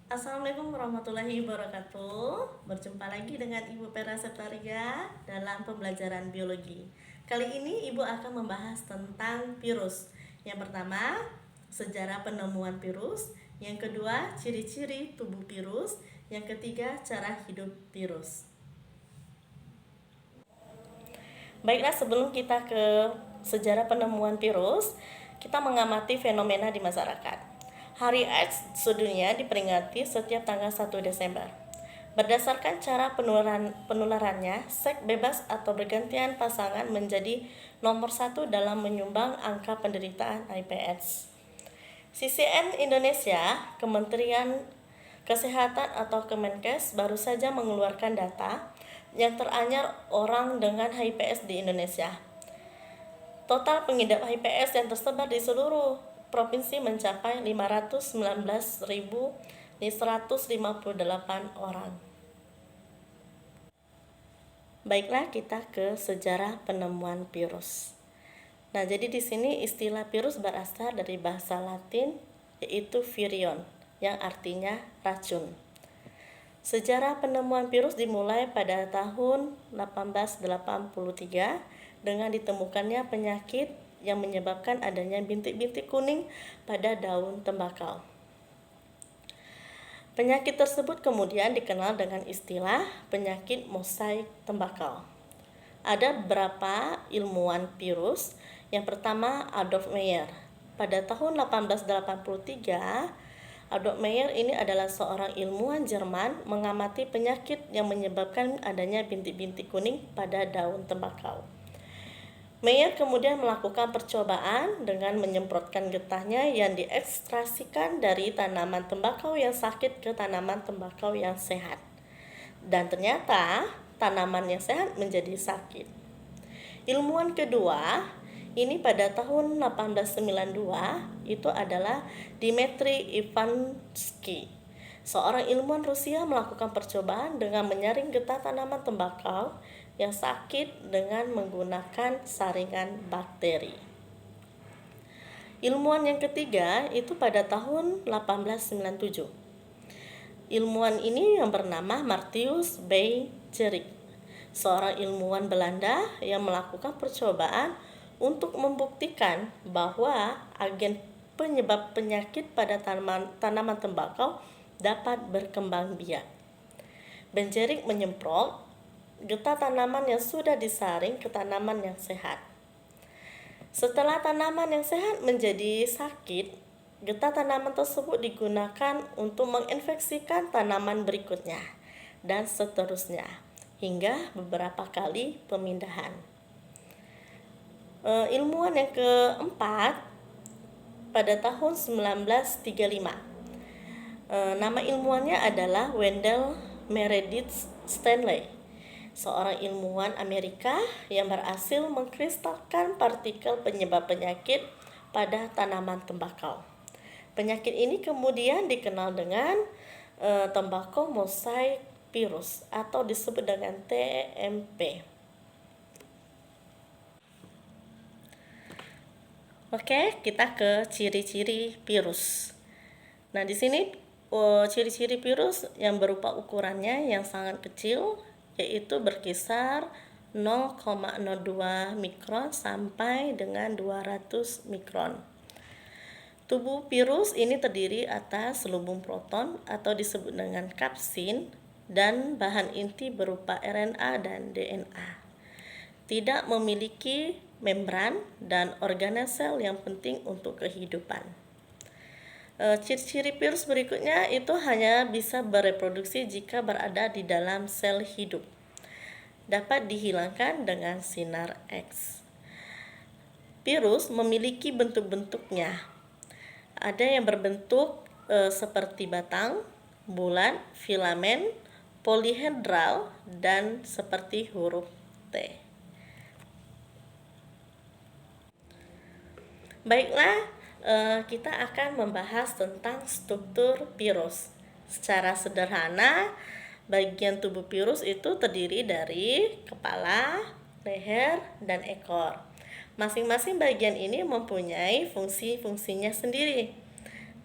Assalamualaikum warahmatullahi wabarakatuh. Berjumpa lagi dengan Ibu Pera Septaria dalam pembelajaran biologi. Kali ini Ibu akan membahas tentang virus. Yang pertama, sejarah penemuan virus. Yang kedua, ciri-ciri tubuh virus. Yang ketiga, cara hidup virus. Baiklah, sebelum kita ke sejarah penemuan virus, kita mengamati fenomena di masyarakat. Hari AIDS sedunia diperingati setiap tanggal 1 Desember. Berdasarkan cara penularannya, seks bebas atau bergantian pasangan menjadi nomor satu dalam menyumbang angka penderitaan HIV/AIDS. CCN Indonesia, Kementerian Kesehatan atau Kemenkes baru saja mengeluarkan data yang teranyar orang dengan HIV/AIDS di Indonesia. Total pengidap HIV/AIDS yang tersebar di seluruh provinsi mencapai 519.158 orang. Baiklah, kita ke sejarah penemuan virus. Nah, jadi di sini istilah virus berasal dari bahasa Latin yaitu virion yang artinya racun. Sejarah penemuan virus dimulai pada tahun 1883 dengan ditemukannya penyakit yang menyebabkan adanya bintik-bintik kuning pada daun tembakau. Penyakit tersebut kemudian dikenal dengan istilah penyakit mosaik tembakau. Ada beberapa ilmuwan virus. Yang pertama, Adolf Meyer. Pada tahun 1883, Adolf Meyer ini adalah seorang ilmuwan Jerman mengamati penyakit yang menyebabkan adanya bintik-bintik kuning pada daun tembakau. Meyer kemudian melakukan percobaan dengan menyemprotkan getahnya yang diekstrasikan dari tanaman tembakau yang sakit ke tanaman tembakau yang sehat. Dan ternyata tanaman yang sehat menjadi sakit. Ilmuwan kedua, ini pada tahun 1892, itu adalah Dmitri Ivansky. Seorang ilmuwan Rusia melakukan percobaan dengan menyaring getah tanaman tembakau yang sakit dengan menggunakan saringan bakteri. Ilmuwan yang ketiga itu pada tahun 1897. Ilmuwan ini yang bernama Martius Beijerinck, seorang ilmuwan Belanda yang melakukan percobaan untuk membuktikan bahwa agen penyebab penyakit pada tanaman tembakau dapat berkembang biak. Beijerinck menyemprot getah tanaman yang sudah disaring ke tanaman yang sehat. Setelah tanaman yang sehat menjadi sakit, getah tanaman tersebut digunakan untuk menginfeksikan tanaman berikutnya dan seterusnya hingga beberapa kali pemindahan. Ilmuwan yang keempat pada tahun 1935. Nama ilmuwannya adalah Wendell Meredith Stanley, seorang ilmuwan Amerika yang berhasil mengkristalkan partikel penyebab penyakit pada tanaman tembakau. Penyakit ini kemudian dikenal dengan tembakau mosaik virus atau disebut dengan TMP. Oke, kita ke ciri-ciri virus. Nah, di sini ciri-ciri virus yang berupa ukurannya yang sangat kecil, yaitu berkisar 0,02 mikron sampai dengan 200 mikron. Tubuh virus ini terdiri atas selubung proton atau disebut dengan kapsin dan bahan inti berupa RNA dan DNA. Tidak memiliki membran dan organel sel yang penting untuk kehidupan. Ciri-ciri virus berikutnya itu hanya bisa bereproduksi jika berada di dalam sel hidup. Dapat dihilangkan dengan sinar X. Virus memiliki bentuk-bentuknya. Ada yang berbentuk seperti batang, bulat, filamen, polihedral, dan seperti huruf T. Baiklah, kita akan membahas tentang struktur virus. Secara sederhana, bagian tubuh virus itu terdiri dari kepala, leher, dan ekor. Masing-masing bagian ini mempunyai fungsi-fungsinya sendiri.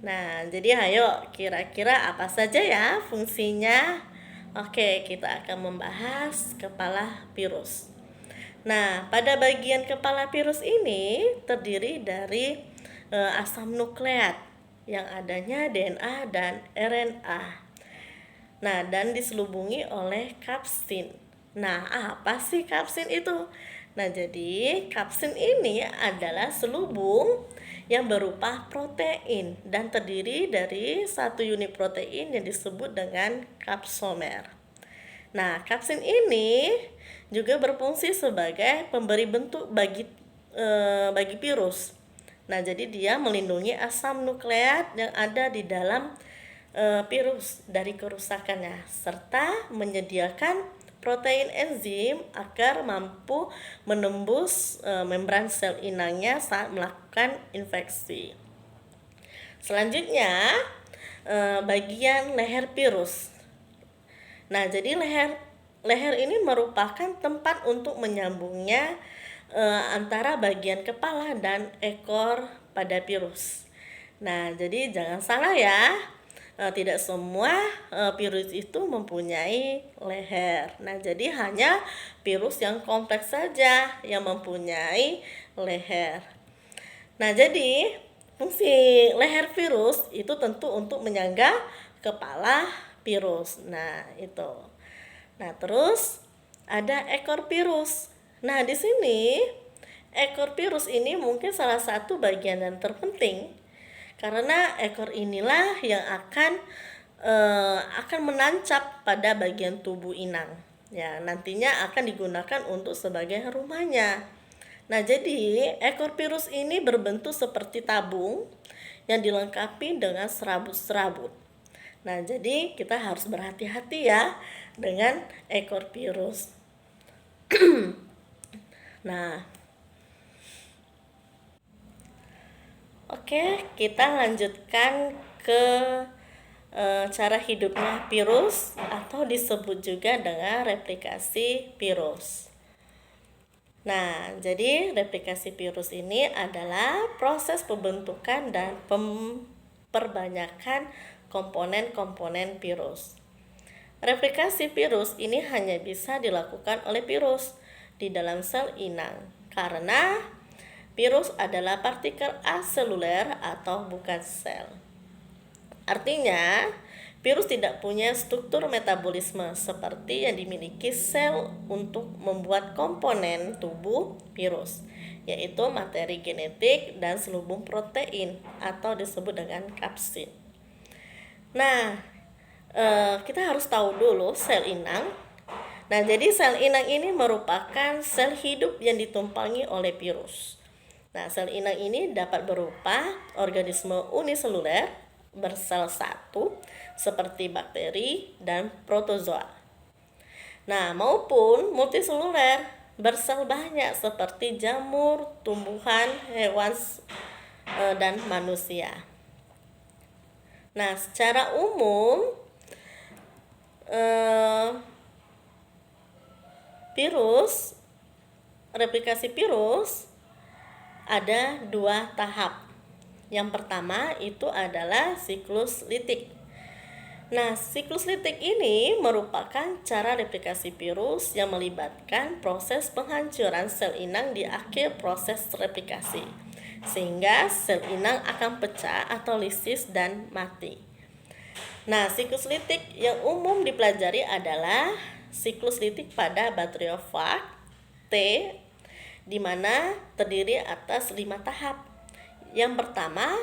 Nah, jadi ayo kira-kira apa saja ya fungsinya? Oke, kita akan membahas kepala virus. Nah, pada bagian kepala virus ini terdiri dari asam nukleat yang adanya DNA dan RNA. Nah, dan diselubungi oleh kapsin. Nah, apa sih kapsin itu? Nah, jadi kapsin ini adalah selubung yang berupa protein dan terdiri dari satu unit protein yang disebut dengan kapsomer. Nah, kapsin ini juga berfungsi sebagai pemberi bentuk bagi virus. Nah, jadi dia melindungi asam nukleat yang ada di dalam virus dari kerusakannya serta menyediakan protein enzim agar mampu menembus membran sel inangnya saat melakukan infeksi. Selanjutnya, bagian leher virus. Nah, jadi leher ini merupakan tempat untuk menyambungnya antara bagian kepala dan ekor pada virus. Nah, jadi jangan salah ya. Tidak semua virus itu mempunyai leher. Nah, jadi hanya virus yang kompleks saja yang mempunyai leher. Nah, jadi fungsi leher virus itu tentu untuk menyangga kepala virus. Nah, itu. Nah, terus ada ekor virus. Nah, di sini ekor virus ini mungkin salah satu bagian yang terpenting karena ekor inilah yang akan menancap pada bagian tubuh inang. Ya, nantinya akan digunakan untuk sebagai rumahnya. Nah, jadi ekor virus ini berbentuk seperti tabung yang dilengkapi dengan serabut-serabut. Nah, jadi kita harus berhati-hati ya dengan ekor virus. Nah, oke, kita lanjutkan ke cara hidupnya virus atau disebut juga dengan replikasi virus. Nah, jadi replikasi virus ini adalah proses pembentukan dan perbanyakan komponen-komponen virus. Replikasi virus ini hanya bisa dilakukan oleh virus di dalam sel inang karena virus adalah partikel aseluler atau bukan sel. Artinya, virus tidak punya struktur metabolisme seperti yang dimiliki sel untuk membuat komponen tubuh virus, yaitu materi genetik dan selubung protein atau disebut dengan kapsin. Nah, kita harus tahu dulu sel inang. Nah, jadi sel inang ini merupakan sel hidup yang ditumpangi oleh virus. Nah, sel inang ini dapat berupa organisme uniseluler bersel satu seperti bakteri dan protozoa. Nah, maupun multiseluler bersel banyak seperti jamur, tumbuhan, hewan, dan manusia. Nah, secara umum replikasi virus ada 2 tahap. Yang pertama itu adalah siklus litik. Nah, siklus litik ini merupakan cara replikasi virus yang melibatkan proses penghancuran sel inang di akhir proses replikasi, sehingga sel inang akan pecah atau lisis dan mati. Nah, siklus litik yang umum dipelajari adalah siklus litik pada Bacteriophage T, di mana terdiri atas 5 tahap. Yang pertama,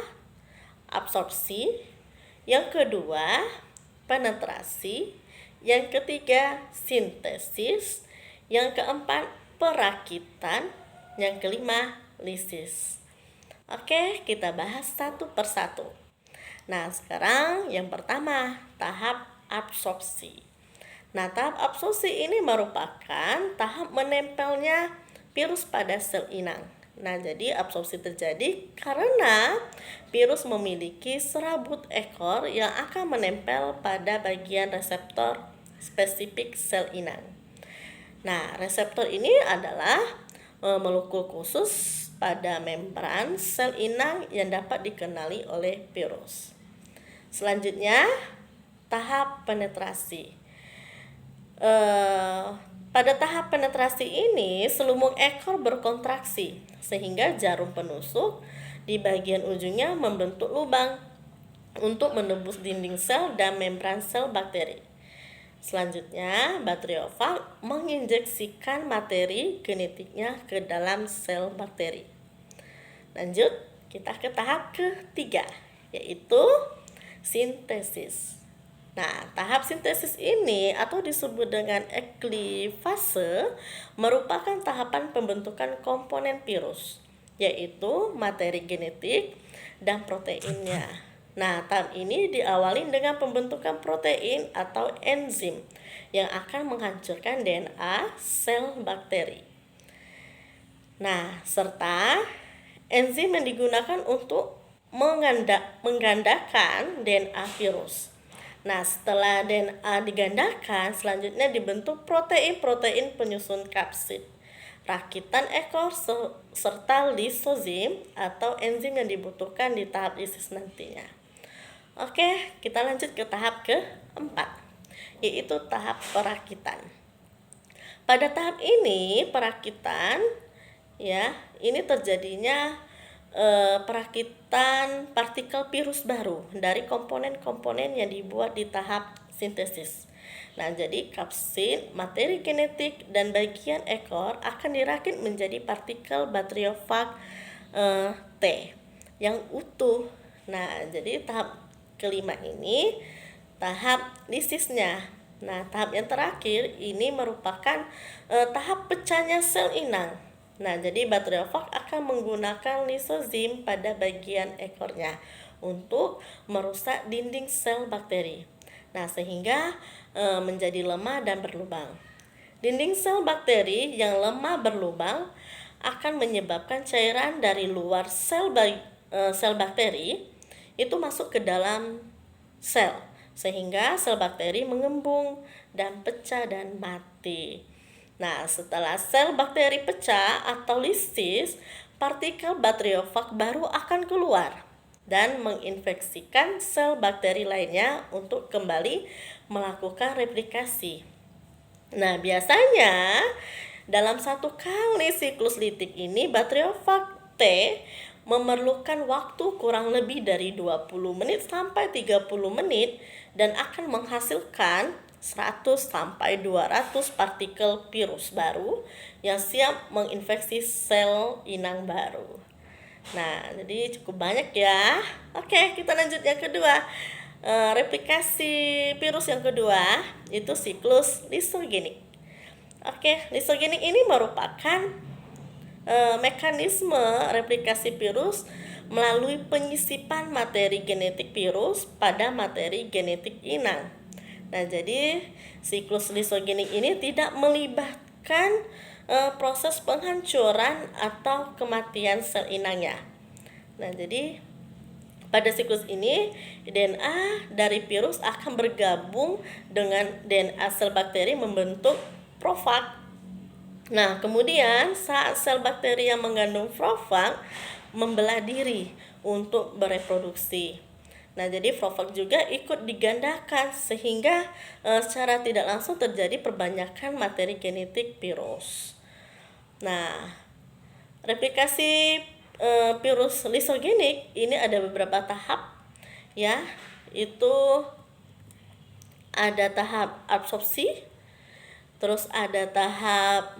absorpsi. Yang kedua, penetrasi. Yang ketiga, sintesis. Yang keempat, perakitan. Yang kelima, lisis. Oke, kita bahas satu persatu. Nah, sekarang yang pertama, tahap absorpsi. Nah, tahap absorpsi ini merupakan tahap menempelnya virus pada sel inang. Nah, jadi absorpsi terjadi karena virus memiliki serabut ekor yang akan menempel pada bagian reseptor spesifik sel inang. Nah, reseptor ini adalah molekul khusus pada membran sel inang yang dapat dikenali oleh virus. Selanjutnya, tahap penetrasi. Pada tahap penetrasi ini, selumuk ekor berkontraksi sehingga jarum penusuk di bagian ujungnya membentuk lubang untuk menembus dinding sel dan membran sel bakteri. Selanjutnya, bakteriofag menginjeksikan materi genetiknya ke dalam sel bakteri. Lanjut, kita ke tahap ketiga, yaitu sintesis. Nah, tahap sintesis ini atau disebut dengan eklifase merupakan tahapan pembentukan komponen virus, yaitu materi genetik dan proteinnya. Nah, tahap ini diawali dengan pembentukan protein atau enzim yang akan menghancurkan DNA sel bakteri. Nah, serta enzim yang digunakan untuk menggandakan DNA virus. Nah, setelah DNA digandakan, selanjutnya dibentuk protein-protein penyusun kapsid, rakitan ekor, serta lisozim atau enzim yang dibutuhkan di tahap lisis nantinya. Oke, kita lanjut ke tahap keempat, yaitu tahap perakitan. Pada tahap ini, perakitan, ya, ini terjadinya perakitan partikel virus baru dari komponen-komponen yang dibuat di tahap sintesis. Nah, jadi kapsid, materi genetik, dan bagian ekor akan dirakit menjadi partikel bakteriofag T yang utuh. Nah, jadi tahap kelima ini tahap lisisnya. Nah, tahap yang terakhir ini merupakan tahap pecahnya sel inang. Nah, jadi bakteriofag akan menggunakan lisozim pada bagian ekornya untuk merusak dinding sel bakteri. Nah, sehingga menjadi lemah dan berlubang. Dinding sel bakteri yang lemah berlubang akan menyebabkan cairan dari luar sel bakteri itu masuk ke dalam sel, sehingga sel bakteri mengembung dan pecah dan mati. Nah, setelah sel bakteri pecah atau lisis, partikel bakteriofag baru akan keluar dan menginfeksikan sel bakteri lainnya untuk kembali melakukan replikasi. Nah, biasanya dalam satu kali siklus litik ini, bakteriofag T memerlukan waktu kurang lebih dari 20 menit sampai 30 menit dan akan menghasilkan 100 sampai 200 partikel virus baru yang siap menginfeksi sel inang baru. Nah, jadi cukup banyak ya. Oke, kita lanjut yang kedua. Replikasi virus yang kedua itu siklus lisogenik. Oke, lisogenik ini merupakan mekanisme replikasi virus melalui penyisipan materi genetik virus pada materi genetik inang. Nah, jadi siklus lisogenik ini tidak melibatkan proses penghancuran atau kematian sel inangnya. Nah, jadi pada siklus ini DNA dari virus akan bergabung dengan DNA sel bakteri membentuk profag. Nah, kemudian saat sel bakteri yang mengandung profag membelah diri untuk bereproduksi. Nah, jadi profag juga ikut digandakan sehingga secara tidak langsung terjadi perbanyakan materi genetik virus. Nah, replikasi virus lisogenik ini ada beberapa tahap, ya. Itu ada tahap absorpsi, terus ada tahap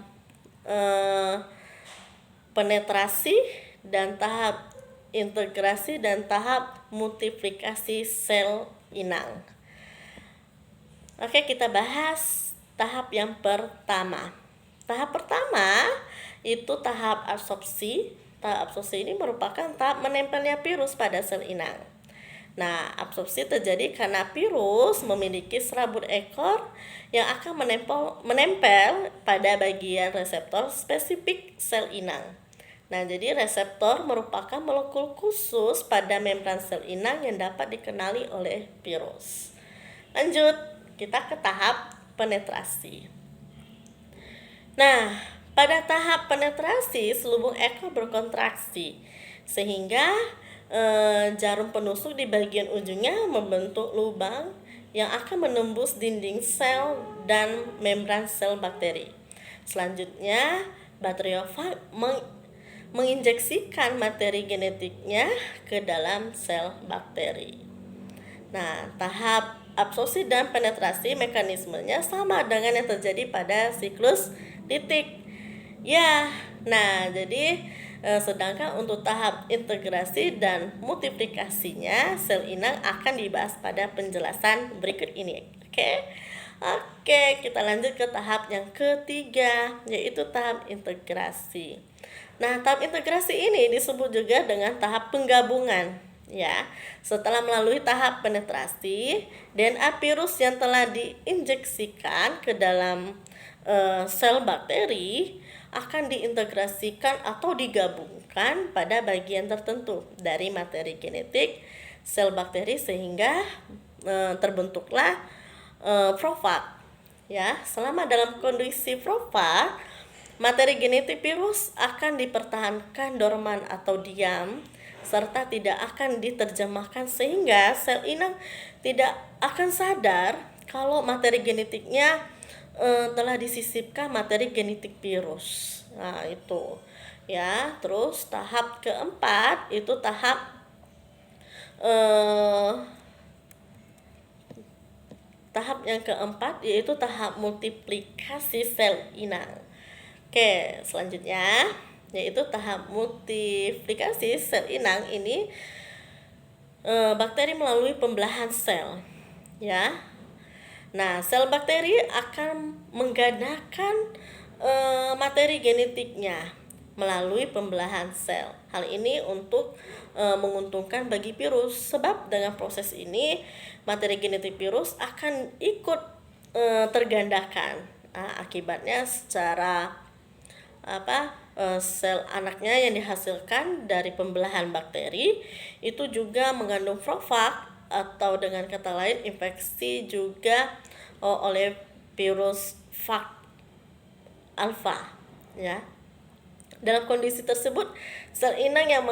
penetrasi, dan tahap integrasi, dan tahap multiplikasi sel inang. Oke, kita bahas tahap yang pertama. Tahap pertama itu tahap absorpsi. Tahap absorpsi ini merupakan tahap menempelnya virus pada sel inang. Nah, absorpsi terjadi karena virus memiliki serabut ekor yang akan menempel pada bagian reseptor spesifik sel inang. Nah, jadi reseptor merupakan molekul khusus pada membran sel inang yang dapat dikenali oleh virus. Lanjut, kita ke tahap penetrasi. Nah, Pada tahap penetrasi, selubung ekor berkontraksi sehingga jarum penusuk di bagian ujungnya membentuk lubang yang akan menembus dinding sel dan membran sel bakteri. Selanjutnya, bakteriofag menginjeksikan materi genetiknya ke dalam sel bakteri. Nah, tahap absorpsi dan penetrasi mekanismenya sama dengan yang terjadi pada siklus litik. Ya, nah jadi sedangkan untuk tahap integrasi dan multiplikasinya sel inang akan dibahas pada penjelasan berikut ini. Oke, kita lanjut ke tahap yang ketiga, yaitu tahap integrasi. Nah, tahap integrasi ini disebut juga dengan tahap penggabungan. Ya, setelah melalui tahap penetrasi, DNA virus yang telah diinjeksikan ke dalam sel bakteri akan diintegrasikan atau digabungkan pada bagian tertentu dari materi genetik sel bakteri sehingga terbentuklah profag. Ya, selama dalam kondisi profag, materi genetik virus akan dipertahankan dorman atau diam serta tidak akan diterjemahkan sehingga sel inang tidak akan sadar kalau materi genetiknya telah disisipkan materi genetik virus. Nah, itu. Ya, terus tahap keempat itu tahap yang keempat yaitu tahap multiplikasi sel inang. Oke, selanjutnya yaitu tahap multiplikasi sel inang ini bakteri melalui pembelahan sel. Ya. Nah, sel bakteri akan menggandakan materi genetiknya melalui pembelahan sel. Hal ini untuk menguntungkan bagi virus sebab dengan proses ini materi genetik virus akan ikut tergandakan. Nah, akibatnya secara sel anaknya yang dihasilkan dari pembelahan bakteri itu juga mengandung profag atau dengan kata lain infeksi juga oleh virus fag alpha. Ya, dalam kondisi tersebut sel inang yang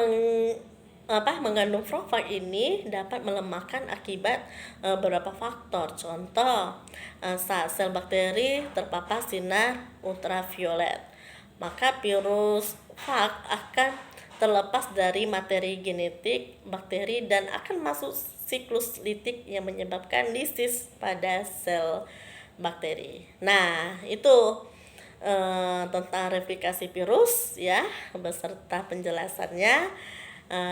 mengandung profag ini dapat melemahkan akibat beberapa faktor. Contoh, saat sel bakteri terpapar sinar ultraviolet, maka virus fag akan terlepas dari materi genetik bakteri dan akan masuk siklus litik yang menyebabkan lisis pada sel bakteri. Nah, itu tentang replikasi virus ya, beserta penjelasannya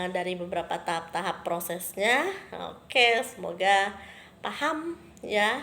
dari beberapa tahap-tahap prosesnya. Oke, semoga paham ya